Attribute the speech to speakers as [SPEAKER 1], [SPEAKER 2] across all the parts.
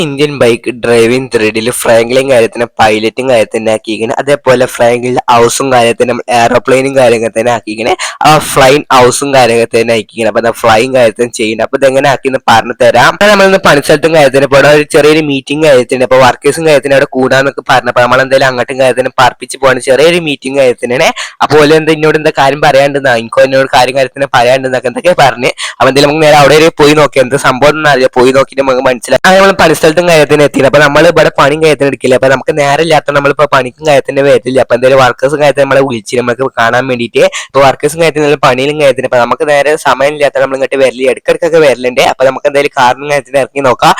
[SPEAKER 1] Indian bike driving ത്രെഡിൽ Franklin കാര്യത്തിന് പൈലറ്റും കാര്യത്തിന് ആക്കിയിരിക്കുന്നത്. അതേപോലെ ഫ്രാങ്ക്ലിൻ ഹൗസും കാര്യത്തിനും എയറോപ്ലെയിനും കാര്യങ്ങൾ തന്നെ ആക്കിയിരിക്കുന്നത്. ആ ഫ്ലൈൻ ഹൗസും കാര്യങ്ങൾ തന്നെ ആക്കിയിരിക്കുന്നത്. അപ്പൊ ഫ്ലൈയും കാര്യത്തിനും ചെയ്യുന്നത്. അപ്പൊ ഇതെങ്ങനെ ആക്കിയെന്ന് പറഞ്ഞു തരാം. നമ്മളിന്ന് പണിസ്ഥലത്തും കാര്യത്തിന് ഇപ്പോൾ ഒരു ചെറിയൊരു മീറ്റിംഗ് കാര്യത്തിന് അപ്പൊ വർക്കേഴ്സും കാര്യത്തിന് അവിടെ കൂടാന്നൊക്കെ പറഞ്ഞപ്പോൾ നമ്മൾ എന്തായാലും അങ്ങോട്ടും കാര്യത്തിന് പറപ്പിച്ച് പോകണം. ചെറിയൊരു മീറ്റിംഗ് കാര്യത്തിനാണ്. അപ്പോൾ എന്താ എന്നോട് എന്താ കാര്യം പറയാണ്ടെന്നാ എനിക്കോ എന്നോട് കാര്യത്തിന് പറയാണ്ടെന്നൊക്കെ എന്തൊക്കെ പറഞ്ഞ്. അപ്പൊ എന്തായാലും നമുക്ക് നേരെ അവിടെ പോയി നോക്കാം എന്ത് സംഭവം എന്നറിയാം. പോയി നോക്കിയിട്ട് നമുക്ക് മനസ്സിലാക്കാം. അങ്ങനെ നമ്മൾ പണിസ്ഥലത്തും കാര്യത്തിന് എത്തിയത്. അപ്പൊ നമ്മൾ ഇവിടെ പണിയും കാര്യത്തിന് എടുക്കില്ല. അപ്പൊ നമുക്ക് നേരെ ഇല്ലാത്ത നമ്മളിപ്പോ പണിക്കും കാര്യത്തിന്റെ വരില്ല. അപ്പൊ എന്തായാലും വർക്കേഴ്സും കാര്യത്തിന് നമ്മളെ വിളിച്ച് നമുക്ക് കാണാൻ വേണ്ടിയിട്ട്. ഇപ്പൊ വർക്കേഴ്സും കാര്യത്തിന് പണിയിലും കാര്യത്തിന് അപ്പൊ നമുക്ക് നേരെ സമയം ഇല്ലാത്ത നമ്മൾ ഇങ്ങോട്ട് വരില്ല. ഇടയ്ക്കിടയ്ക്കൊക്കെ വരലുണ്ട്. അപ്പൊ നമുക്ക് എന്തായാലും കാറിനും കാര്യത്തിന് ഇറങ്ങി നോക്കാം.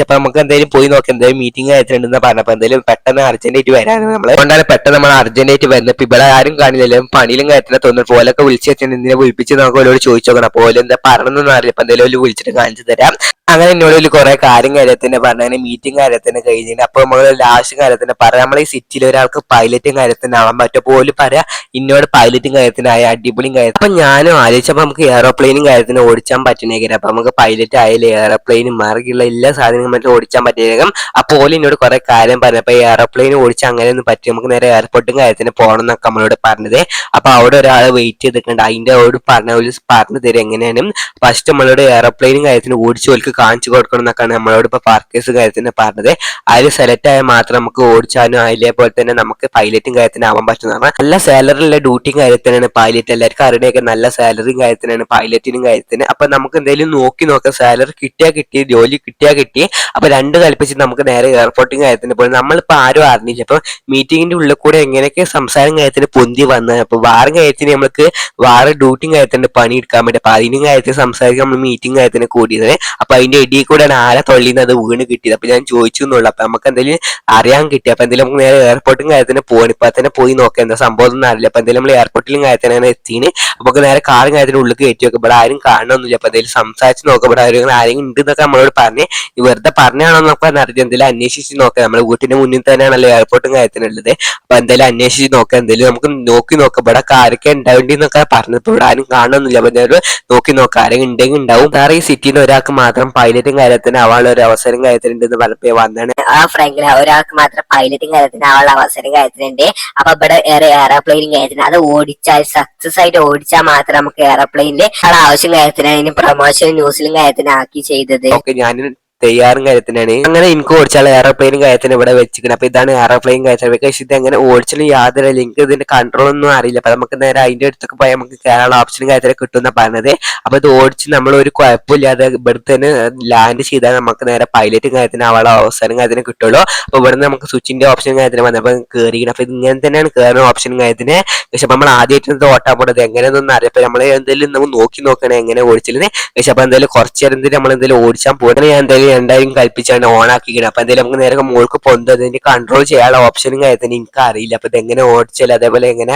[SPEAKER 1] അപ്പൊ നമുക്ക് എന്തായാലും പോയി നോക്കാം എന്തായാലും മീറ്റിംഗ് കാര്യത്തിനുണ്ടെന്ന് പറഞ്ഞപ്പോ എന്തായാലും പെട്ടെന്ന് അർജന്റായിട്ട് വരാൻ നമ്മൾ അതുകൊണ്ടാണ് പെട്ടെന്ന് നമ്മൾ അർജന്റായിട്ട് വരുന്നത്. ഇപ്പൊ ഇവിടെ ആരും കാണില്ലല്ലോ പണിയിലും കാര്യത്തിന് തോന്നുന്നു. പോലൊക്കെ വിളിച്ച് വെച്ചാൽ ഇതിനെ വിളിപ്പിച്ച് നമുക്ക് ഓരോട് ചോദിച്ചു നോക്കണം. പോലെ എന്താ പറഞ്ഞൊന്നും അറിയില്ല. അപ്പൊ എന്തായാലും വിളിച്ചിട്ട് കാണിച്ചു തരാം. അങ്ങനെ എന്നോട് കുറെ കാര്യം കാര്യത്തിന് പറഞ്ഞ മീറ്റിംഗ് കാര്യത്തിന് കഴിഞ്ഞിട്ട് അപ്പൊ നമ്മൾ ലാസ്റ്റ് കാര്യത്തിന് പറയാം. നമ്മളെ ഈ സിറ്റിയിൽ ഒരാൾക്ക് പൈലറ്റും കാര്യത്തിനാവാൻ പറ്റും. പോലും പറയാ ഇന്നോട് പൈലറ്റും കാര്യത്തിനായ അടിപൊളിയും കാര്യം. അപ്പൊ ഞാനും ആലോചിച്ചപ്പോ നമുക്ക് എയറോപ്ലെയിനും കാര്യത്തിന് ഓടിച്ചാൻ പറ്റുന്നേക്കും. അപ്പൊ നമുക്ക് പൈലറ്റ് ആയാലും എയറോപ്ലെയിനും മാർഗുള്ള എല്ലാ സാധനങ്ങളും മറ്റും ഓടിച്ചാൻ പറ്റിയേക്കും. അപ്പോൾ എന്നോട് കുറെ കാര്യം പറഞ്ഞു. അപ്പൊ എയറോപ്ലെയിൻ ഓടിച്ചാൽ അങ്ങനെയൊന്നും പറ്റും. നമുക്ക് നേരെ എയർപോർട്ടും കാര്യത്തിന് പോകണം എന്നൊക്കെ നമ്മളോട് പറഞ്ഞത്. അപ്പൊ അവിടെ ഒരാൾ വെയിറ്റ് ചെയ്തിട്ടുണ്ട്. അതിന്റെ ഓട് പറഞ്ഞു തരും എങ്ങനെയാണ് ഫസ്റ്റ് നമ്മളോട് എയറോപ്ലെയിനും കാര്യത്തിന് ഓടിച്ചു കാണിച്ചു കൊടുക്കണം എന്നൊക്കെയാണ് നമ്മളോട് ഇപ്പൊ പാർക്കേഴ്സ് കാര്യത്തിന് പറഞ്ഞത്. അതിൽ സെലക്ട് ആയാൽ മാത്രം നമുക്ക് ഓടിച്ചാനും അതേപോലെ തന്നെ നമുക്ക് പൈലറ്റും കാര്യത്തിന് ആവാൻ പറ്റുന്നതാണ്. നല്ല സാലറിയുള്ള ഡ്യൂട്ടിയും കാര്യത്തിനാണ് പൈലറ്റ്. എല്ലാവർക്കും അറിയുന്നതൊക്കെ നല്ല സാലറിയും കാര്യത്തിനാണ് പൈലറ്റിനും കാര്യത്തിന്. അപ്പൊ നമുക്ക് എന്തെങ്കിലും നോക്കാം. സാലറി കിട്ടിയാ കിട്ടി, ജോലി കിട്ടിയാ കിട്ടി. അപ്പൊ രണ്ട് കൽപ്പിച്ച് നമുക്ക് നേരെ എയർപോർട്ടിങ് കാര്യത്തിന് പോയി. നമ്മളിപ്പോ ആരും അറിഞ്ഞില്ല. അപ്പൊ മീറ്റിംഗിന്റെ ഉള്ളിൽ കൂടെ എങ്ങനെയൊക്കെ സംസാരം കാര്യത്തിന് പൊന്തി വന്നത്. അപ്പൊ വേറെ കാര്യത്തിന് നമുക്ക് വേറെ ഡ്യൂട്ടിയും കാര്യത്തിന് പണിയെടുക്കാൻ പറ്റും. അപ്പൊ അതിനും കാര്യത്തിന് സംസാരിക്കാൻ നമ്മൾ മീറ്റിംഗ് കാര്യത്തിന് കൂടിയത്. അപ്പൊ അതിന്റെ ഇടയിൽ കൂടെ ആരെ തൊള്ളിന്ന് അത് വീണ് കിട്ടിയത്. അപ്പൊ ഞാൻ ചോദിച്ചു എന്നുള്ളു. അപ്പൊ നമുക്ക് എന്തെങ്കിലും അറിയാൻ കിട്ടി. അപ്പൊ എന്തെങ്കിലും നമുക്ക് നേരെ എയർപോർട്ടും കാര്യത്തിന് പോകണം. ഇപ്പൊ തന്നെ പോയി നോക്കാം എന്താ സംഭവം ഒന്നും അറിയില്ല. അപ്പൊ എന്തെങ്കിലും നമ്മൾ എയർപോർട്ടിലും കാര്യത്തിനാണ് എത്തിന്. നമുക്ക് നേരെ കാറും കാര്യത്തിന് ഉള്ളിൽ കയറ്റി വെക്കും. ഇവിടെ ആരും കാണണമെന്നില്ല. അപ്പൊ എന്തെങ്കിലും സംസാരിച്ച് നോക്കാം. ഇവിടെ ആരെങ്കിലും ഉണ്ട് എന്നൊക്കെ നമ്മളോട് പറഞ്ഞ് വെറുതെ പറഞ്ഞാണോ എന്നൊക്കെ അറിയാം. എന്തെങ്കിലും അന്വേഷിച്ച് നോക്കാം. നമ്മുടെ വീട്ടിന്റെ മുന്നിൽ തന്നെയാണല്ലോ എയർപോർട്ടും കാര്യത്തിനുള്ളത്. അപ്പൊ എന്തായാലും അന്വേഷിച്ച് നോക്കാം. എന്തെങ്കിലും നമുക്ക് നോക്കി നോക്കാം. ഇവിടെ ആരൊക്കെ ഉണ്ടാവേണ്ടിന്നൊക്കെ പറഞ്ഞപ്പോ ഇവിടെ ആരും കാണണമെന്നില്ല. അപ്പൊ എന്തായാലും നോക്കി നോക്കാം. ആരെങ്കിലും ഉണ്ടെങ്കിൽ ഉണ്ടാവും. വേറെ ഈ സിറ്റിയിൽ നിന്ന് ഒരാൾക്ക് മാത്രം പൈലറ്റും കാര്യത്തിന് ആവാനുള്ള ഒരു അവസരം കാര്യത്തിനുണ്ടെന്ന് പറഞ്ഞപ്പോ വന്നാണ്.
[SPEAKER 2] ആ ഫ്രാങ്കിന് ഒരാൾക്ക് മാത്രം പൈലറ്റും കാര്യത്തിന് ആവാനുള്ള അവസരം കാര്യത്തിനുണ്ട്. അപ്പൊ ഇവിടെ എയർപ്ലെയിനും കാര്യത്തിന് അത് ഓടിച്ചാൽ സക്സസ് ആയിട്ട് ഓടിച്ചാൽ മാത്രം നമുക്ക് എയർപ്ലെയിനിൽ ആവശ്യം കാര്യത്തിന് അതിന് പ്രൊമോഷൻ ന്യൂസിലും കാര്യത്തിന് ആക്കി ചെയ്തത്.
[SPEAKER 1] ഞാൻ തയ്യാറും കാര്യത്തിനാണ്. അങ്ങനെ എനിക്ക് ഓടിച്ചാൽ എയർപ്ലെയിനും കാര്യത്തിന് ഇവിടെ വെച്ചിരിക്കുന്നത്. അപ്പൊ ഇതാണ് എയർപ്ലെയിൻ കാര്യത്തിന്. പക്ഷേ ഇത് എങ്ങനെ ഓടിച്ചാലും യാതൊരു എനിക്ക് ഇതിന്റെ കൺട്രോൾ ഒന്നും അറിയില്ല. അപ്പൊ നമുക്ക് നേരെ അതിന്റെ അടുത്തൊക്കെ പോയാൽ നമുക്ക് കയറാനുള്ള ഓപ്ഷനും കാര്യത്തിന് കിട്ടുന്ന പറഞ്ഞത്. അപ്പൊ ഇത് ഓടിച്ച് നമ്മൾ ഒരു കുഴപ്പമില്ലാതെ ഇവിടെ തന്നെ ലാൻഡ് ചെയ്താൽ നമുക്ക് നേരെ പൈലറ്റും കാര്യത്തിന് അവളെ അവസരം കാര്യത്തിന് കിട്ടുള്ളൂ. അപ്പൊ ഇവിടെ നമുക്ക് സ്വിച്ചിന്റെ ഓപ്ഷനും കാര്യത്തിന് വന്നപ്പോൾ കയറിയിരിക്കണം. അപ്പൊ ഇങ്ങനെ തന്നെയാണ് കയറുന്ന ഓപ്ഷനും കാര്യത്തിന്. പക്ഷെ അപ്പൊ നമ്മൾ ആദ്യമായിട്ട് ഓട്ടാൻ പോണത് എങ്ങനെയൊന്നും അറിയാം. നമ്മൾ എന്തെങ്കിലും നമുക്ക് നോക്കണേ എങ്ങനെ ഓടിച്ചിരുന്നത്. പക്ഷെ അപ്പൊ എന്തായാലും കുറച്ച് നേരം നമ്മൾ എന്തെങ്കിലും ഓടിച്ചാൽ പോകുന്നത് ഞാൻ എന്തായാലും രണ്ടായിരം കൽപ്പിച്ചാണ് ഓൺ ആക്കിക്കണം. അപ്പൊ എന്തായാലും നമുക്ക് നേരെ മുകൾക്ക് പൊന്തതിന് കൺട്രോൾ ചെയ്യാനുള്ള ഓപ്ഷനും കാര്യത്തിന് എനിക്ക് അറിയില്ല. അപ്പൊ ഇതെങ്ങനെ ഓടിച്ചാൽ അതേപോലെ എങ്ങനെ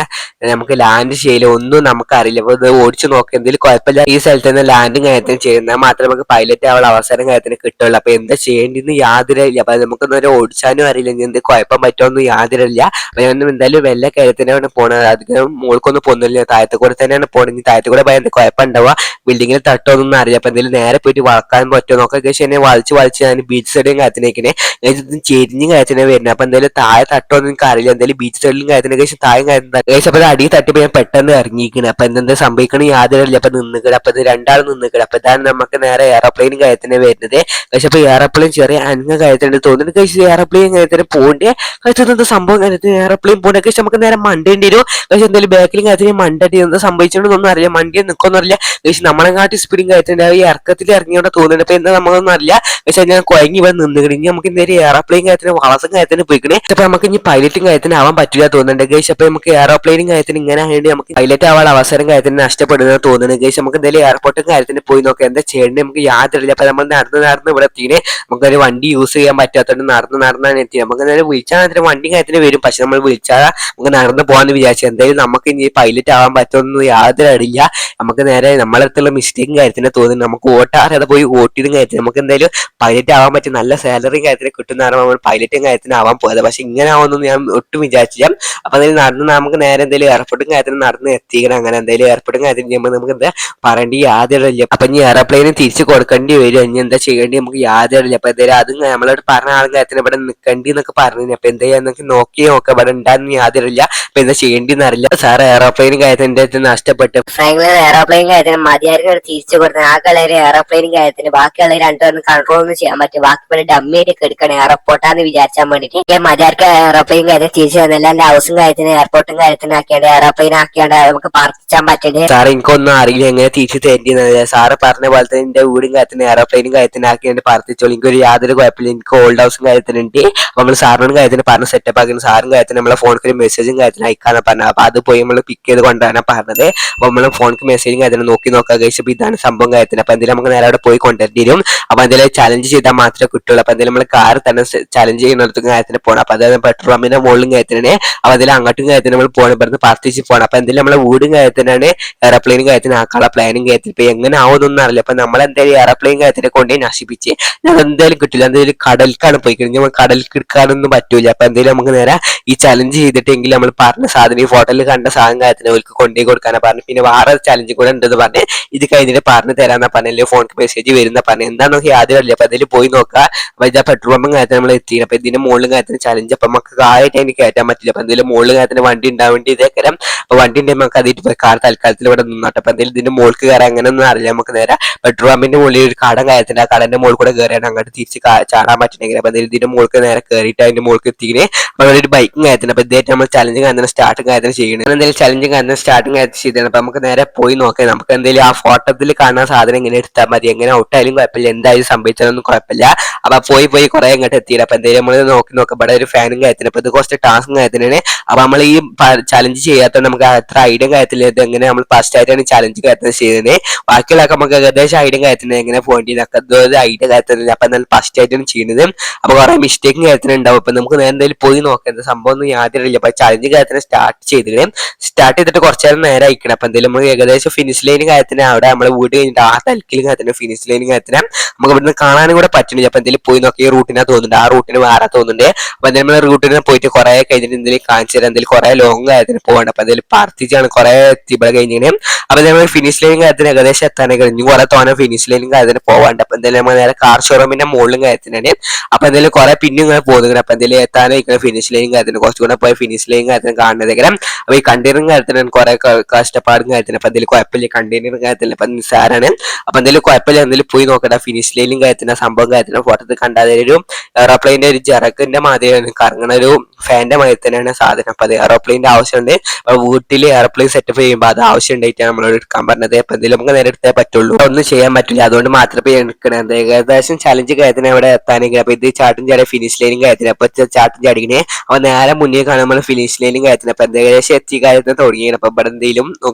[SPEAKER 1] നമുക്ക് ലാൻഡ് ചെയ്യില്ല ഒന്നും നമുക്ക് അറിയില്ല. അപ്പൊ ഇത് ഓടിച്ചു നോക്കാം. എന്തെങ്കിലും കുഴപ്പമില്ല ഈ സ്ഥലത്ത് നിന്ന് ലാൻഡും കാര്യത്തിന് ചെയ്യുന്നാൽ മാത്രമേ നമുക്ക് പൈലറ്റ് ആവാനുള്ള അവസരം കാര്യത്തിന് കിട്ടുള്ളൂ. അപ്പൊ എന്താ ചെയ്യേണ്ടതെന്ന് യാതൊരില്ല. അപ്പൊ നമുക്ക് നേരെ ഓടിച്ചാനും അറിയില്ല. എന്ത് കുഴപ്പം പറ്റുമെന്നും യാതൊരില്ല. അപ്പൊ ഞാൻ എന്തായാലും വല്ല കാര്യത്തിനാണ് പോണത്. അധികം മുകൾക്കൊന്നും പൊന്നില്ല. താഴത്തെ കൂടെ തന്നെയാണ് പോണെങ്കിൽ താഴത്തെ കൂടെ പോയാൽ എന്ത് കുഴപ്പം ഉണ്ടാവുക ബിൽഡിങ്ങിൽ തട്ടോന്നൊന്നും അറിയാം. അപ്പൊ എന്തെങ്കിലും നേരെ പോയിട്ട് വളക്കാൻ പറ്റുമോ നോക്കാം. പക്ഷേ എന്നെ വളച്ച് ഞാൻ ബീച്ച് സൈഡിലും കാര്യത്തിനേക്കിനെ ചെരിഞ്ഞും കാര്യത്തിനെ വരുന്നത്. അപ്പൊ എന്തായാലും താഴെ തട്ടോന്നും എനിക്ക് അറിയില്ല. എന്തായാലും ബീച്ച് സൈഡിലും കാര്യത്തിനൊക്കെ താഴെ കാര്യം അപ്പൊ അടി തട്ടിപ്പോ ഞാൻ പെട്ടെന്ന് ഇറങ്ങിയിരിക്കണം. അപ്പൊ എന്താ സംഭവിക്കണം യാതൊരു അപ്പൊ നിന്നിക്കണം. അപ്പൊ ഇത് രണ്ടാൾ നിന്നിക്കണം. അപ്പൊ ഇതാണ് നമുക്ക് നേരെ എയർപ്ലെയിനും കാര്യത്തിന് വരുന്നത്. പക്ഷെ അപ്പൊ എയർപ്ലെയിൻ ചെറിയ അനങ്ങ കാര്യത്തിനുണ്ട് തോന്നുന്നു. കഴിച്ച് എയർപ്ലെയിൻ കാര്യത്തിന് പോകേണ്ട കഴിച്ചത് സംഭവം കാര്യത്തിന് എയർപ്ലെയിൻ പോകേണ്ട കഴിച്ച് നമുക്ക് നേരെ മണ്ടേണ്ടി വരും. പക്ഷെ എന്തായാലും ബാക്കിലും കാര്യത്തിന് മണ്ടട്ടി എന്താ സംഭവിച്ചോണ്ടൊന്നും അറിയാം. മണ്ടിയെ നിൽക്കൊന്നും അറിയില്ല. പക്ഷെ നമ്മളെ കാട്ടി സ്പീഡിങ് കാര്യത്തിന്റെ ഈ ഇറക്കത്തിൽ ഇറങ്ങിയോണ്ട് തോന്നുന്നുണ്ട്. അപ്പൊ എന്താ നമ്മളൊന്നും അറിയില്ല. പക്ഷെ ഞാൻ കുഴങ്ങി ഇവിടെ നിന്നുകണി. ഇനി നമുക്ക് നേരെ എയർപ്ലെയിൻ കാര്യത്തിന് വളസം കാര്യത്തിന് പോയിക്കണേ. അപ്പൊ നമുക്ക് ഇനി പൈലറ്റും കാര്യത്തിന് ആവാൻ പറ്റില്ല തോന്നുന്നുണ്ട്. ഗൈസ് അപ്പൊ നമുക്ക് എയർപ്ലെയിനും കാര്യത്തിന് ഇങ്ങനെ ആയതുകൊണ്ട് നമുക്ക് പൈലറ്റ് ആവാൻ അവസരം കാര്യത്തിന് നഷ്ടപ്പെടുന്നത് തോന്നുന്നു. ഗൈസ് നമുക്ക് എന്തായാലും എയർപോർട്ടും കാര്യത്തിന് പോയി നോക്കാം എന്താ ചെയ്യേണ്ടത് നമുക്ക് യാതൊരില്ല. അപ്പൊ നമ്മൾ നടന്ന് ഇവിടെ എത്തിനെ നമുക്കൊരു വണ്ടി യൂസ് ചെയ്യാൻ പറ്റാത്തതുകൊണ്ട് നടന്നാണ് എത്തി. നമുക്ക് എന്തായാലും വിളിച്ചാൽ വണ്ടി കാര്യത്തിന് വരും. പക്ഷെ നമ്മൾ വിളിച്ചാൽ നമുക്ക് നടന്ന് പോകാന്ന് വിചാരിച്ചു. എന്തായാലും നമുക്ക് ഇനി പൈലറ്റ് ആവാൻ പറ്റുമെന്ന് യാതൊരു അറിയില്ല. നമുക്ക് നേരെ നമ്മളടുത്തുള്ള മിസ്റ്റേക്കും കാര്യത്തിന് തോന്നുന്നു. നമുക്ക് ഓട്ടാറിയാതെ പോയി ഓട്ടിയതും കാര്യത്തിന് നമുക്ക് എന്തായാലും പൈലറ്റ് ആവാൻ പറ്റിയ നല്ല സാലറി കാര്യത്തിന് കിട്ടുന്ന നമ്മൾ പൈലറ്റും കാര്യത്തിന് ആവാൻ പോയത്. പക്ഷെ ഇങ്ങനെ ആവുമെന്ന് ഞാൻ ഒട്ടും വിചാരിച്ചില്ല. അപ്പൊ അതിൽ നടന്ന് നമുക്ക് നേരെ എന്തെങ്കിലും എയർപോർട്ടും കാര്യത്തിന് നടന്ന് എത്തിക്കണം. അങ്ങനെ എന്തെങ്കിലും എയർപോർട്ടും കാര്യത്തിന് ചെയ്യുമ്പോൾ നമുക്ക് എന്താ പറയേണ്ടി യാതൊരില്ല. അപ്പൊ ഇനി എയർപ്ലെയിന് തിരിച്ച് കൊടുക്കേണ്ടി വരും, ഇനി എന്താ ചെയ്യേണ്ടി നമുക്ക് യാതൊരില്ല. അപ്പൊ എന്തായാലും അത് നമ്മളോട് പറഞ്ഞ ആളും കാര്യത്തിന് ഇവിടെ നിൽക്കേണ്ടി എന്നൊക്കെ പറഞ്ഞു. അപ്പൊ എന്താ ചെയ്യാന്നൊക്കെ നോക്കാം, ഇവിടെ ഉണ്ടാകുന്ന യാതൊരില്ല. അപ്പൊ എന്താ ചെയ്യേണ്ടിന്ന് അറിയില്ല. സാറ് എയർപ്ലെയിനും കാര്യത്തിന്റെ നഷ്ടപ്പെട്ടു.
[SPEAKER 2] ഫ്രാങ്ക്ലിൻ എയറോപ്ലെയിൻ കാര്യത്തിന് മതിയായിരിക്കും തിരിച്ചു കൊടുത്തത്. ആ കളർ എയറോപ്ലെയിൻ കാര്യത്തിന് ബാക്കിയുള്ള രണ്ടുപേരും കൺട്രോൾ ഒന്നും ചെയ്യാൻ പറ്റും. ബാക്കി ഡമ്മിയായിട്ട് എടുക്കണം എയർപോർട്ടാന്ന് വിചാരിച്ചാൽ വേണ്ടിട്ട് മതിയാർക്ക് എയറോപ്ലെയിൻ കാര്യത്തിന് തിരിച്ചു തന്നില്ല. എന്റെ ഹൗസും കാര്യത്തിന് എയർപോർട്ടും കാര്യത്തിന് ആക്കിയാണ്ട് എയറോപ്ലെയിൻ ആക്കിയാണ്ട് നമുക്ക് പാർപ്പിച്ചാൻ പറ്റുന്നത്.
[SPEAKER 1] സാറ് എനിക്കൊന്നും അറിയില്ല എങ്ങനെ തിരിച്ചു തരുന്നത്. സാറ് പറഞ്ഞ പോലെ തന്നെ എന്റെ വീടും കാര്യത്തിന് എയർപ്ലെയിനും കാര്യത്തിന് ആക്കിയാണ്ട് പാർപ്പിച്ചോളൂ. എനിക്കൊരു യാതൊരു കുഴപ്പമില്ല. എനിക്ക് ഓൾഡ് ഹൗസും കാര്യത്തിനുണ്ട്. നമ്മൾ സാറിനോട് കാര്യത്തിന് പറഞ്ഞ് സെറ്റപ്പ് ആക്കി സാറും കാര്യത്തിന് നമ്മളെ ഫോണിൽ മെസ്സേജും കാര്യത്തിന് അയക്കാന്ന് പറഞ്ഞത്. അപ്പൊ അത് പോയി നമ്മൾ പിക്ക് ചെയ്ത് കൊണ്ടുവരാനാണ് പറഞ്ഞത്. അപ്പൊ നമ്മൾ ഫോണിൽ മെസ്സേജും കാര്യത്തിന് നോക്കാൻ കഴിച്ചപ്പോൾ ഇതാണ് സംഭവം കാര്യത്തിന്. അപ്പൊ എന്തെങ്കിലും നമുക്ക് നേരെ അവിടെ പോയി കൊണ്ടുവരേണ്ടി വരും. അപ്പൊ എന്തെങ്കിലും ചലഞ്ച് ചെയ്താൽ മാത്രമേ കിട്ടുള്ളൂ. അപ്പൊ എന്തെങ്കിലും നമ്മൾ കാർ തന്നെ ചലഞ്ച് ചെയ്യുന്നിടത്തും കാര്യത്തിന് പോകണം. അപ്പൊ അതായത് പെട്രോൾ പമ്പിന്റെ മുകളിലും കാര്യത്തിനാണ്. അപ്പൊ അതിൽ അങ്ങോട്ടും കാര്യത്തിന് നമ്മൾ പോകണം, ഇവിടുന്ന് പാർട്ടിച്ച് പോകണം. അപ്പൊ എന്തെങ്കിലും നമ്മളെ വീടും കാര്യത്തിനാണ് എയർപ്ലെയിൻ കാര്യത്തിന് ആക്കാനുള്ള പ്ലാനും കാര്യത്തിൽ ഇപ്പൊ എങ്ങനെ ആവുന്നൊന്നും അറിയില്ല. അപ്പൊ നമ്മളെന്തായാലും എയർപ്ലെയിൻ കാര്യത്തിനെ കൊണ്ടേ നശിപ്പിച്ച് ഞാൻ എന്തായാലും കിട്ടില്ല. എന്തായാലും കടൽക്കാണ് പോയി കഴിഞ്ഞാൽ നമ്മൾ കടലിൽ എടുക്കാനൊന്നും പറ്റൂല. അപ്പൊ എന്തായാലും നമുക്ക് നേരെ ഈ ചലഞ്ച് ചെയ്തിട്ടെങ്കിൽ നമ്മൾ പറഞ്ഞ സാധനം ഈ ഫോട്ടോയിൽ കണ്ട സാധനം കാര്യത്തിന് അവർക്ക് കൊണ്ടുപോയി കൊടുക്കാനാ പറഞ്ഞു. പിന്നെ വേറെ ചലഞ്ച് കൂടെ ഉണ്ടെന്ന് പറഞ്ഞ് ഇത് കഴിഞ്ഞിട്ട് പറഞ്ഞു തരാന്നാ പറഞ്ഞല്ലേ. ഫോണിൽ മെസ്സേജ് വരുന്ന പറഞ്ഞു. എന്താണെന്നൊക്കെ യാതൊരു. അപ്പൊ അതിൽ പോയി നോക്കാം. അപ്പൊ ഇതാ പെട്രോൾ പമ്പും കാര്യത്തിന് നമ്മൾ എത്തി. അപ്പൊ ഇതിന്റെ മുകളിലും കാര്യത്തിന് ചലഞ്ച് അപ്പൊ നമുക്ക് കാറായിട്ട് എനിക്ക് കയറ്റാൻ പറ്റില്ല. അപ്പൊ എന്തെങ്കിലും മുകളിൽ കാര്യത്തിന് വണ്ടി ഉണ്ടാവേണ്ടി ഇതേക്കരം. അപ്പൊ വണ്ടി ഉണ്ടെങ്കിൽ നമുക്ക് അതിട്ട് പോയി കാർ തൽക്കാലത്തിൽ ഇവിടെ നിന്നോട്ടെ. അപ്പൊ എന്തെങ്കിലും ഇതിന്റെ മുകളിൽ കയറാൻ അങ്ങനെ ഒന്നും അറിയില്ല. നമുക്ക് നേരെ പെട്രോൾ പമ്പിന്റെ മുകളിൽ ഒരു കടം കാര്യത്തിന്റെ ആ കടന്റെ മുകളിൽ കൂടെ കയറിയാണ് അങ്ങോട്ട് തിരിച്ച് ചാടാൻ പറ്റണമെങ്കിൽ. അപ്പൊ എന്തെങ്കിലും ഇതിന്റെ മുകളിൽ നേരെ കയറിയിട്ട് അതിന്റെ മുകളിൽ എത്തിക്കണേ. അപ്പൊ ഒരു ബൈക്കും കാര്യത്തിന്. അപ്പൊ ഇതായിട്ട് നമ്മൾ ചലഞ്ചും കാര്യത്തിന് സ്റ്റാർട്ടും കാര്യത്തിന് ചെയ്യണം. എന്തെങ്കിലും ചലഞ്ചും കാര്യത്തിന് സ്റ്റാർട്ടും കാര്യത്തിൽ ചെയ്തതാണ്. അപ്പൊ നമുക്ക് നേരെ പോയി നോക്കാം. നമുക്ക് എന്തെങ്കിലും ആ ഫോട്ടോത്തിൽ കാണുന്ന സാധനം എങ്ങനെ എടുത്താൽ മതി, എങ്ങനെ ഔട്ടായാലും കുഴപ്പമില്ല, എന്തായാലും സംഭവിച്ചാലൊന്നും കുഴപ്പമില്ല. അപ്പൊ പോയി കുറെ ഇങ്ങോട്ട് എത്തിയില്ല. അപ്പൊ എന്തായാലും നമ്മൾ നോക്കാം. ഇവിടെ ഒരു ഫാനും കാര്യത്തിന്. അപ്പൊ ഇത് കുറച്ച് ടാസ്കും കാര്യത്തിനാണ്. അപ്പൊ നമ്മൾ ഈ ചലഞ്ച് ചെയ്യാത്ത നമുക്ക് അത്ര ഐഡിയ കാര്യത്തില്ല. ഇത് എങ്ങനെ നമ്മൾ ഫസ്റ്റ് ആയിട്ടാണ് ചലഞ്ച് കാര്യത്തിന് ചെയ്യുന്നത്. ബാക്കിയുള്ളതൊക്കെ നമുക്ക് ഏകദേശം ഐഡിയ കാര്യത്തിന് എങ്ങനെ പോകേണ്ടത് ഐഡിയ കാര്യത്തില്ല. അപ്പൊ എന്നാൽ ഫസ്റ്റ് ആയിട്ടാണ് ചെയ്യുന്നത്. അപ്പൊ കുറെ മിസ്റ്റേക്കും കാര്യത്തിന് ഉണ്ടാവും. അപ്പൊ നമുക്ക് എന്തായാലും പോയി നോക്കാം. സംഭവം ഒന്നും യാതൊരു. അപ്പൊ ചലഞ്ച് കാര്യത്തിന് സ്റ്റാർട്ട് ചെയ്തിട്ട് കുറച്ചു നേരം നേരെ അയക്കണം. അപ്പൊ എന്തെങ്കിലും നമുക്ക് ഏകദേശം ഫിനിഷ് ലൈൻ കാര്യത്തിന് അവിടെ നമ്മളെ വീട് കഴിഞ്ഞിട്ട് ആ തൽക്കിലും കാര്യത്തിന് ഫിനിഷ് ലൈൻ കാര്യത്തിന് നമുക്ക് ഇവിടുന്ന് കാണാനും കൂടെ പറ്റുന്നില്ല. അപ്പൊ എന്തെങ്കിലും പോയി നോക്കി റൂട്ടിനാ തോന്നുന്നുണ്ട്, ആ റൂട്ടിന് വേറെ തോന്നുന്നുണ്ട്. അപ്പൊ നമ്മൾ റൂട്ടിന് പോയിട്ട് കുറെ കഴിഞ്ഞിട്ട് എന്തെങ്കിലും കാണിച്ചു തരാം. എന്തെങ്കിലും കുറെ ലോങ് കാര്യത്തിന് പോകണം. അപ്പൊ എന്തെങ്കിലും പ്രാർത്ഥിച്ചാണ് കുറെ ഇവിടെ കഴിഞ്ഞിങ്ങനെ. അപ്പൊ നമ്മൾ ഫിനിഷ് ലൈൻ കാര്യത്തിന് ഏകദേശം എത്താനേ കഴിഞ്ഞു. കുറെ തോന്നെ ഫിനിഷ് ലൈനും കാര്യത്തിന് പോകാണ്ട്. അപ്പൊ എന്തെങ്കിലും നമ്മൾ നേരെ കാർ ഷോറൂമിന്റെ മുകളിലും കാര്യത്തിനാണ്. അപ്പൊ എന്തെങ്കിലും കുറെ പിന്നെ ഇങ്ങനെ പോകുന്നത്. അപ്പൊ എന്തെങ്കിലും എത്താനേ ഫിനിഷ് ലൈൻ കാര്യത്തിന് കുറച്ചുകൂടെ പോയ ഫിനിഷ് ലൈൻ കാര്യത്തിന് കാണുന്നതേക്കരം. അപ്പൊ ഈ കണ്ടെയ്നറും കാര്യത്തിന് കുറെ കഷ്ടപ്പാടും കാര്യത്തിന്. അപ്പൊ എന്തെങ്കിലും കുഴപ്പമില്ല, കണ്ടെയ്നറും കാര്യത്തില്ല. അപ്പൊ നിസ്സാരാണ്. അപ്പൊ എന്തെങ്കിലും കുഴപ്പമില്ല, എന്തെങ്കിലും പോയി നോക്കട്ടെ. ഫിനിഷ് ലൈനും കാര്യത്തിന് സംഭവം കാര്യത്തിന് ഫോട്ടോത്തിൽ കണ്ടാൽ ഒരു എയറോപ്ലെയിന്റെ ഒരു ജറക്കിന്റെ മാതിരിയാണ് കറങ്ങണ ഒരു ഫാന്റെ മാതിരി തന്നെയാണ് സാധനം. അപ്പൊ അത് എയറോപ്ലെയിന്റെ ആവശ്യമുണ്ട്. അപ്പൊ വീട്ടിൽ എയർപ്ലെയിൻ സെറ്റപ്പ് ചെയ്യുമ്പോൾ അത് ആവശ്യം ഉണ്ടായിട്ടാണ് നമ്മളോട് എടുക്കാൻ പറഞ്ഞത്. അപ്പൊ എന്തെങ്കിലും നമുക്ക് നേരെ എടുത്തേ പറ്റുള്ളൂ, ഒന്നും ചെയ്യാൻ പറ്റില്ല. അതുകൊണ്ട് മാത്രമേ എടുക്കണത്. ഏകദേശം ചലഞ്ച് കാര്യത്തിന് അവിടെ എത്താനെങ്കിൽ അപ്പൊ ഇത് ചാട്ടും ചാടിയ ഫിനിഷ് ലൈനും കാര്യത്തിന്. അപ്പൊ ചാട്ടും ചാടിങ്ങനെ അപ്പൊ നേരെ മുന്നേ കാണുമ്പോൾ നമ്മൾ ഫിനിഷ് ലൈനും കാര്യത്തിന്. അപ്പൊ ഏകദേശം എത്തി കാര്യത്തിന് തുടങ്ങിയാണ്. അപ്പൊ ഇവിടെ എന്തെങ്കിലും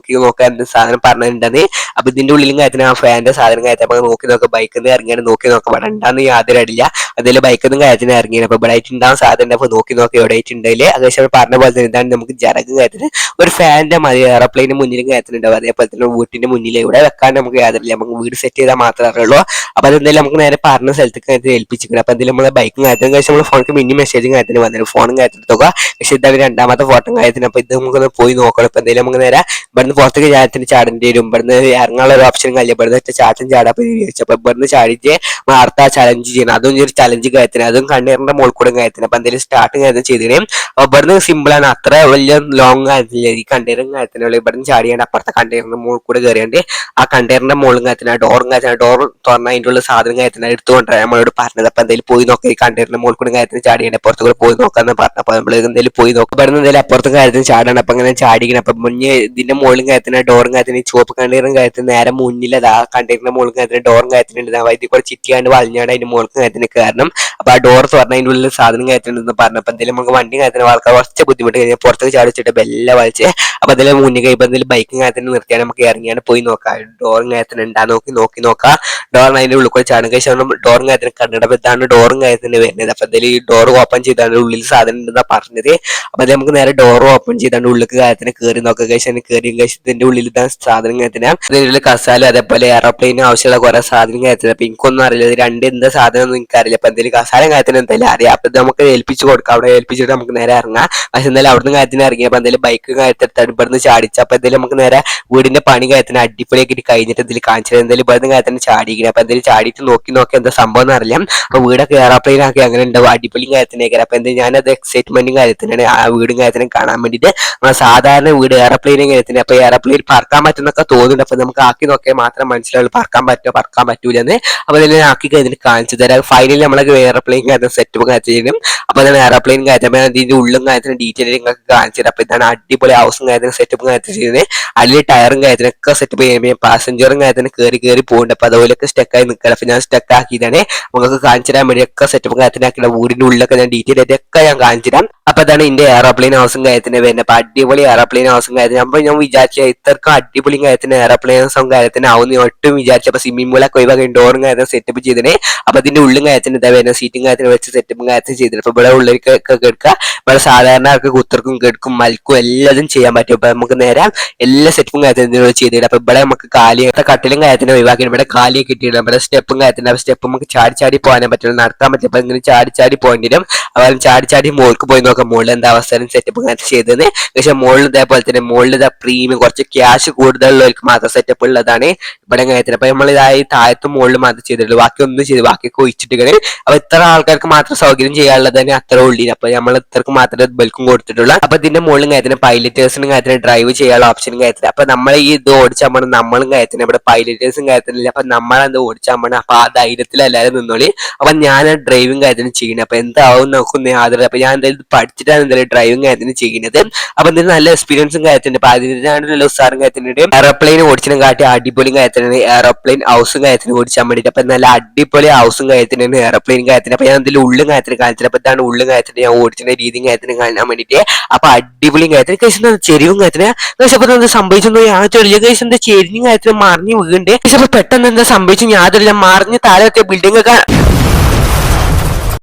[SPEAKER 1] നോക്കാൻ എന്ത് സാധനം പറഞ്ഞിട്ടുണ്ടെന്ന്. അപ്പൊ ഇതിന്റെ ഉള്ളിലും കാര്യത്തിന് ആ ഫാന്റെ സാധനം കാര്യത്തിന്. അപ്പൊ നോക്കാം ബൈക്കിൽ നിന്ന് ഇറങ്ങിയാണ് നോക്കാം ഇവിടെ ഉണ്ടാന്ന് യാതൊരു അടില്ല. അതിൽ ബൈക്കിൽ നിന്ന് കാര്യത്തിന് ഇറങ്ങിയാണ്. അപ്പൊ ഇവിടെ ആയിട്ട് ഉണ്ടാകുന്ന സാധനം അപ്പൊ നോക്കി എവിടെ ആയിട്ടുണ്ടെങ്കിൽ ഏകദേശം പറഞ്ഞ പോലെ തന്നെ ഇതാണ് നമുക്ക് ജറകും കാര്യത്തിന് ഒരു ഫാന്റെ മതി എയർപ്ലെയിന് മുന്നിലും കാര്യത്തിനുണ്ടാവും. അതേപോലെ തന്നെ വീട്ടിന്റെ മുന്നിൽ ഇവിടെ വെക്കാൻ നമുക്ക് യാതൊരില്ല. നമുക്ക് വീട് സെറ്റ് ചെയ്താൽ മാത്രമേ അറിയുള്ളൂ. അപ്പൊ അതെന്തായാലും നമുക്ക് നേരെ പറഞ്ഞ സ്ഥലത്തേക്ക് കാര്യത്തിൽ ഏൽപ്പിച്ചിരിക്കണം. അപ്പൊ എന്തെങ്കിലും നമ്മളെ ബൈക്കും കാര്യത്തിന് കഴിച്ച് നമ്മൾ ഫോണിൽ മിനി മെസ്സേജും കാര്യത്തിന് വന്നിട്ട് ഫോണും കാര്യത്തിൽ എടുത്തുക. പക്ഷെ ഇതാണ് രണ്ടാമത്തെ ഫോട്ടോ കാര്യത്തിന്. അപ്പൊ ഇത് നമുക്കൊന്ന് പോയി നോക്കണം. ഇപ്പൊ എന്തെങ്കിലും നമുക്ക് നേരെ ഇവിടുന്ന് പുറത്തേക്ക് കാര്യത്തിന് ചാടേണ്ടി വരും. ഇവിടുന്ന് ഇറങ്ങാനുള്ള ഒരു ഓപ്ഷൻ കഴിയില്ല. ഇവിടുന്ന് ചാട്ടും ചാടാൻ ചോദിച്ചു. അപ്പൊ ഇവിടുന്ന് ചാടിച്ച് വാർത്ത ചലഞ്ച് ചെയ്യണം. അതും ഒരു ചലഞ്ച് കാര്യത്തിന്. അതും കണ്ണീറിന്റെ മുകളിൽ കൂടെ കാര്യത്തിന്. അപ്പൊ എന്തെങ്കിലും സ്റ്റാർട്ടിങ് കാര്യം ചെയ്തിന്. അപ്പൊ ഇവിടുന്ന് സിമ്പിൾ ആണ്, അത്ര വലിയ ലോങ് കാര്യത്തില്ല. ഈ കണ്ടെയ്നറും കാര്യത്തിനുള്ള ഇവിടുന്ന് ചാടിയാണ്ട് അപ്പുറത്തെ കണ്ടെയ്നറിന്റെ മുകളിൽ കൂടെ കയറിയാണ്ട് ആ കണ്ടെയ്നറിന്റെ മുകളിൽ കാര്യത്തിന് ഡോറും കാര്യത്തിന് ഡോർ തുറന്ന അതിൻ്റെ ഉള്ള സാധനം കാര്യത്തിന് എടുത്തുകൊണ്ടാണ് നമ്മളോട് പറഞ്ഞത്. അപ്പൊ എന്തെങ്കിലും പോയി നോക്കാം. ഈ കണ്ടെയ്നറിന്റെ മുകളിൽ കൂടെ കാര്യത്തിന് ചാടിയാണ്ട് പുറത്തു കൂടെ പോയി നോക്കാന്ന് പറഞ്ഞു. അപ്പൊ നമ്മൾ എന്തെങ്കിലും പോയി നോക്കാം. ഇവിടുന്ന് എന്തെങ്കിലും അപ്പുറത്തെ കാര്യത്തിന് ചാടാണ്. അപ്പൊ അങ്ങനെ ചാടിക്കണം. അപ്പൊ മുന്നേ ഇതിന്റെ മുകളിലും കാര്യത്തിന് ഡോറും കാര്യത്തിന് ചുവപ്പ് കണ്ടെയ്നറും കാര്യത്തിന് നേരെ മുന്നിൽ ആ കണ്ടെയ്നറിന്റെ മുകളിൽ കാര്യത്തിന് ഡോറും കാര്യത്തിന് ഇതിൽ കൂടെ ചിറ്റിയാണ്ട് വളഞ്ഞാണ്ട് അതിന്റെ മുകളിൽ കാര്യത്തിന് കാരണം. അപ്പൊ അപ്പൊ ആ ഡോർ തുറന്ന് അതിന്റെ ഉള്ളിൽ സാധനം കയറ്റുണ്ടെന്ന് പറഞ്ഞപ്പോ എന്തെങ്കിലും നമുക്ക് വണ്ടി കയറ്റുന്ന ആൾക്കാർ കുറച്ച് ബുദ്ധിമുട്ട് കഴിഞ്ഞാൽ പുറത്തേക്ക് ചാടിച്ചിട്ട് ബെല്ല വലിച്ച് അപ്പൊ അതിലെ മുന്നിൽ കഴിയുമ്പോൾ എന്തെങ്കിലും ബൈക്കും കയറ്റുന്ന നിർത്തിയാൽ നമുക്ക് ഇറങ്ങിയാണ് പോയി നോക്കാം ഡോറും കയറ്റുന്ന ഉണ്ടാ നോക്കി നോക്കാം ഡോറിന് അതിന്റെ ഉള്ളിൽ കൂടെ ചാടും കഴിച്ചാൽ ഡോറും കയറ്റുന്ന കണ്ടിട്ട് ഇതാണ് ഡോറും കയറ്റുന്നത് വരുന്നത് അപ്പൊ എന്തായാലും ഈ ഡോർ ഓപ്പൺ ചെയ്താണ് ഉള്ളിൽ സാധനം ഉണ്ടെന്നാ പറഞ്ഞത് അപ്പൊ അത് നമുക്ക് നേരെ ഡോർ ഓപ്പൺ ചെയ്താണ് ഉള്ളിൽ കാര്യത്തിന് കയറി നോക്കുക കഴിച്ചാൽ കയറിയും കഴിച്ചതിന്റെ ഉള്ളിൽ ഇതാണ് സാധനം കയറ്റുന്ന അതിനുള്ളിൽ കസാല അതേപോലെ എയറോപ്ലെയിന് ആവശ്യമുള്ള കുറെ സാധനം കയറ്റുന്നത് അപ്പൊ എനിക്കൊന്നും അറിയില്ല ഇത് രണ്ട് എന്താ സാധനം ഒന്നും എനിക്കറിയില്ല അപ്പൊ എന്തെങ്കിലും കസാല കാര്യത്തിന് എന്തായാലും അറിയാം അപ്പൊ ഇത് നമുക്ക് ഏൽപ്പിച്ചു കൊടുക്കാം അവിടെ ഏൽപ്പിച്ചിട്ട് നമുക്ക് നേരെ ഇറങ്ങാം പക്ഷെ എന്തായാലും അവിടുന്ന് കാര്യത്തിന് ഇറങ്ങിയപ്പോ എന്തായാലും ബൈക്ക് കാര്യത്തെടുത്താണ് ഇവിടുന്ന് ചാടിച്ച അപ്പൊ എന്തായാലും നമുക്ക് നേരെ വീടിന്റെ പണി കാര്യത്തിന് അടിപൊളിയാക്കി കഴിഞ്ഞിട്ട് എന്തെങ്കിലും കാണിച്ചത് എന്തായാലും ഇവിടുന്ന് കാര്യത്തിന് ചാടിയിരിക്കുന്നത് അപ്പൊ എന്തായാലും ചാടിയിട്ട് നോക്കി എന്താ സംഭവം എന്ന് അറിയാം അപ്പൊ വീടൊക്കെ എയറോപ്ലെയിൻ ആക്കി അങ്ങനെ ഉണ്ടാവും അടിപൊളി കാര്യത്തിനേക്കാരം അപ്പൊ എന്താ ഞാനത് എക്സൈറ്റ്മെന്റും കാര്യത്തിനാണ് ആ വീടും കാര്യത്തിനും കാണാൻ വേണ്ടിയിട്ട് സാധാരണ വീട് എയറോപ്ലെയിനും കാര്യത്തിന് അപ്പൊ എയറോപ്ലെയിൻ പറക്കാൻ പറ്റുന്നൊക്കെ തോന്നുന്നുണ്ട് അപ്പൊ നമുക്ക് ആക്കി നോക്കിയാൽ മാത്രം മനസ്സിലാവുള്ളൂ പറക്കാൻ പറ്റുമോ പറക്കാൻ പറ്റൂലെന്ന് അപ്പൊ അതിൽ ആക്കി കഴിഞ്ഞിട്ട് കാണിച്ചു തരാം ഫൈനലി നമ്മളെ എയറോപ്ലെയിൻ കാര്യം സെറ്റപ്പ് കാര്യത്തിനും അപ്പൊ അതാണ് എയറോപ്ലെയിൻ കാര്യം ഇതിന്റെ ഉള്ളും കാര്യത്തിന് ഡീറ്റെയിൽ നിങ്ങൾക്ക് കാണിച്ചു തരാം അപ്പൊ ഇതാണ് അടിപൊളി ഹൗസും കാര്യത്തിന് സെറ്റപ്പ് കാര്യത്തിൽ ചെയ്യുന്നത് അതിൽ ടയറും കാര്യത്തിനൊക്കെ സെറ്റപ്പ് ചെയ്യുമ്പോൾ പാസഞ്ചറും കാര്യത്തിന് കയറി പോകുന്നുണ്ട് അപ്പൊ അതുപോലെയൊക്കെ സ്റ്റക്കായി നിൽക്കണം അപ്പൊ ഞാൻ സ്റ്റക്ക് ആക്കിയതാണ് നിങ്ങൾക്ക് കാണിച്ചു തരാൻ വേണ്ടി ഒക്കെ സെറ്റപ്പ് കാര്യത്തിനാക്കിയ വീടിന്റെ ഉള്ളിലൊക്കെ ഞാൻ ഡീറ്റെയിൽ ആയിട്ടൊക്കെ ഞാൻ കാണിച്ചു തരാം അപ്പൊ അതാണ് എന്റെ എയറോപ്ലെയിൻ ഹൗസും കാര്യത്തിന് വരുന്നത് അപ്പൊ അടിപൊളി എയറോപ്ലെയിൻ ഹൗസും കാര്യത്തിന് അപ്പൊ ഞാൻ വിചാരിച്ച ഇത്രക്കും അടിപൊളി കാര്യത്തിന് എയറോപ്ലെയിൻ ഹൗസും കാര്യത്തിന് ആവുന്ന ഒട്ടും വിചാരിച്ചപ്പോ സ്വിമ്മിംഗ് പൂളൊക്കെ ഒഴിവാക്കി ഡോറും കാര്യത്തിന് സെറ്റപ്പ് ചെയ്തേ അപ്പൊ അതിന്റെ ഉള്ളും കാര്യത്തിന് ഇതാ വരുന്ന സീറ്റും കാര്യത്തിന് വെച്ച് സെറ്റപ്പും കാര്യത്തിന് ചെയ്തിട്ട് അപ്പൊ ഇവിടെ ഉള്ളിലേക്കൊക്കെ കേൾക്കുക ഇവിടെ സാധാരണ ആൾക്ക് കുത്തർക്കും കേൾക്കും മൽക്കും എല്ലാതും ചെയ്യാൻ പറ്റും അപ്പൊ നമുക്ക് നേരെ എല്ലാ സെറ്റപ്പും കാര്യത്തിന് ചെയ്തിട്ട് അപ്പൊ ഇവിടെ നമുക്ക് കട്ടിലും കാര്യത്തിന് ഒഴിവാക്കി ഇവിടെ കാലിയെ കിട്ടിയിട്ടുണ്ട് ഇവിടെ സ്റ്റെപ്പും കാര്യത്തിന് സ്റ്റെപ്പ് നമുക്ക് ചാടി പോകാനേ പറ്റില്ല നടക്കാൻ പറ്റും അപ്പൊ ഇങ്ങനെ ചാടി പോകേണ്ടിരും അതുപോലെ ചാടി മോൾക്ക് പോയി നോക്കാം മുകളിൽ എന്താ അവസ്ഥ സെറ്റപ്പ് കാര്യം ചെയ്തത് പക്ഷെ മുകളിൽ ഇതേപോലെ തന്നെ മുകളിൽ ഇതാ പ്രീമിയം കുറച്ച് ക്യാഷ് കൂടുതലുള്ളവർക്ക് മാത്രം സെറ്റപ്പ് ഉള്ളതാണ് ഇവിടെ കാര്യത്തിന് അപ്പൊ നമ്മൾ ഇതായി താഴത്തും മുകളിൽ മാത്രം ചെയ്തിട്ടുള്ളൂ ബാക്കി ഒന്നും ചെയ്തു ബാക്കിയൊക്കെ ഒഴിച്ചിട്ട് അപ്പൊ ഇത്ര ആൾക്കാർക്ക് മാത്രം സൗകര്യം ചെയ്യാനുള്ളത് തന്നെ അത്ര ഉള്ളിന് അപ്പൊ നമ്മൾ ഇത്രക്ക് മാത്രമേ ബൽക്കും കൊടുത്തിട്ടുള്ളൂ അപ്പൊ ഇതിന്റെ മുകളിലും കാര്യത്തിന് പൈലറ്റേഴ്സിനും കാര്യത്തിന് ഡ്രൈവ് ചെയ്യാനുള്ള ഓപ്ഷനും കാര്യത്തിന് അപ്പൊ നമ്മൾ ഈ ഇത് ഓടിച്ചാൽ പോകണം നമ്മളും കാര്യത്തിന് ഇവിടെ പൈലറ്റേഴ്സും കാര്യത്തിനില്ല അപ്പൊ നമ്മളെന്ത് ഓടിച്ചാൽ പോകണം അപ്പൊ ആ ധൈര്യത്തിൽ എല്ലാവരും നിന്നോളി അപ്പൊ ഞാൻ ഡ്രൈവിംഗ് കാര്യത്തിന് ചെയ്യുന്നത് അപ്പൊ എന്താവും നോക്കുന്ന യാതൊരു അപ്പൊ ഞാൻ എന്തായാലും പഠിച്ചിട്ടാണ് എന്തായാലും ഡ്രൈവിംഗ് കാര്യത്തിന് ചെയ്യുന്നത് അപ്പൊ എന്തായാലും നല്ല എക്സ്പീരിയൻസും കാര്യത്തിന്റെ അപ്പൊ അതിനാണ് ഉസാറും കാര്യത്തിനുണ്ട് എയർപ്ലെയിൻ ഓടിച്ചിനും കാട്ടി അടിപൊളി കാര്യത്തിന് എയർപ്ലെയിൻ ഹൗസും കാര്യത്തിന് ഓടിച്ചാൻ വേണ്ടിയിട്ട് അപ്പൊ നല്ല അടിപൊളി ഹൗസും കാര്യത്തിനാണ് എയർപ്ലെയിൻ കാര്യത്തിന് അപ്പൊ ഞാൻ എന്തെങ്കിലും ഉള്ളും കാര്യത്തിന് കാണിച്ചത് അപ്പൊ ഇതാണ് ഉള്ളും കാര്യത്തിന് ഞാൻ ഓടിച്ചിന്റെ രീതിയും കാര്യത്തിന് കാണാൻ വേണ്ടിയിട്ട് അപ്പൊ അടിപൊളിയും കാര്യത്തിന് കഴിച്ച ചെരിവും കാര്യത്തിന് അപ്പൊ എന്താ സംഭവിച്ചു യാതൊരു കഴിച്ച എന്താ ചെരിഞ്ഞും കാര്യത്തിന് മറിഞ്ഞു വീണ്ട് പക്ഷെ പെട്ടെന്ന് എന്താ സംഭവിച്ചു യാതൊരു മറിഞ്ഞ് താഴെ ബിൽഡിംഗ് ഒക്കെ